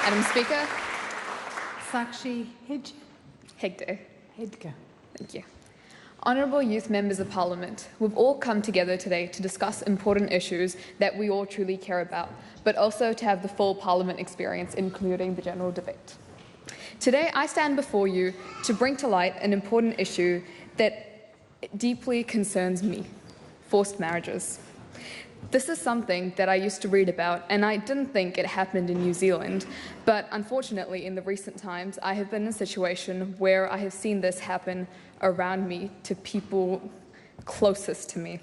Madam Speaker. Saakshi Hegde. Hegde. Thank you. Honourable youth members of Parliament, we've all come together today to discuss important issues that we all truly care about, but also to have the full Parliament experience, including the general debate. Today, I stand before you to bring to light an important issue that deeply concerns me: forced marriages. This is something that I used to read about, and I didn't think it happened in New Zealand, but unfortunately in the recent times I have been in a situation where I have seen this happen around me to people closest to me.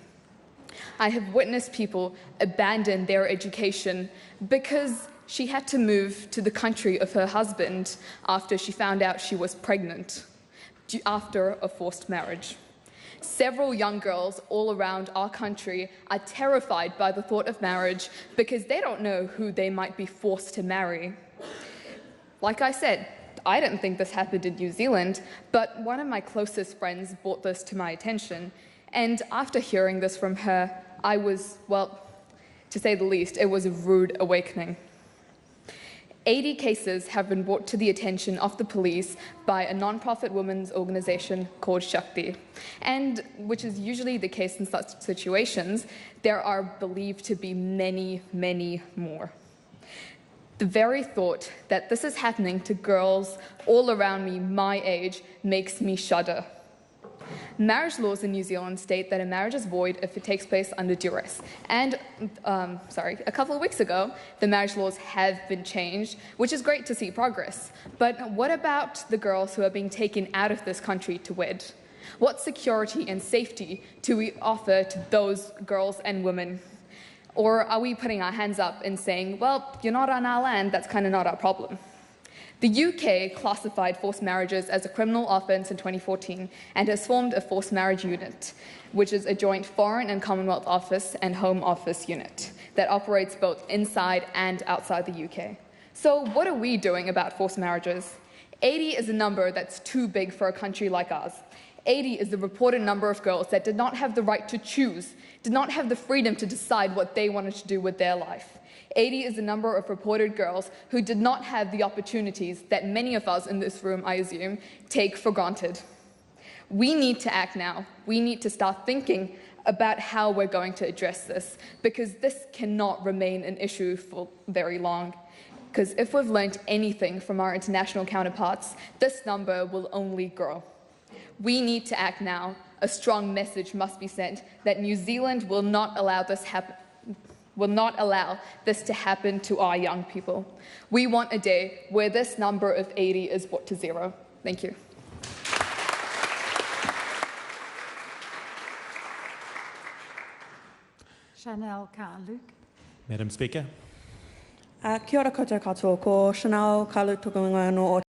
I have witnessed people abandon their education because she had to move to the country of her husband after she found out she was pregnant, after a forced marriage. Several young girls all around our country are terrified by the thought of marriage because they don't know who they might be forced to marry. Like I said, I didn't think this happened in New Zealand, but one of my closest friends brought this to my attention, and after hearing this from her, I was, well, to say the least, it was a rude awakening. 80 cases have been brought to the attention of the police by a non-profit women's organisation called Shakti, and which is usually the case in such situations. There are believed to be many, many more. The very thought that this is happening to girls all around me my age makes me shudder. Marriage laws in New Zealand state that a marriage is void if it takes place under duress. And, a couple of weeks ago, the marriage laws have been changed, which is great to see progress. But what about the girls who are being taken out of this country to wed? What security and safety do we offer to those girls and women? Or are we putting our hands up and saying, well, you're not on our land, that's kind of not our problem? The UK classified forced marriages as a criminal offence in 2014 and has formed a forced marriage unit, which is a joint Foreign and Commonwealth Office and Home Office unit that operates both inside and outside the UK. So what are we doing about forced marriages? 80 is a number that's too big for a country like ours. 80 is the reported number of girls that did not have the right to choose, did not have the freedom to decide what they wanted to do with their life. 80 is the number of reported girls who did not have the opportunities that many of us in this room, I assume, take for granted. We need to act now. We need to start thinking about how we're going to address this, because this cannot remain an issue for very long. Because if we've learned anything from our international counterparts, this number will only grow. We need to act now. A strong message must be sent that New Zealand will not allow this to happen to our young people. We want a day where this number of 80 is brought to zero. Thank you. Chanel Carluke. Madam Speaker. Kia ora koutou katoa, ko Chanel Carluke toku ingoa no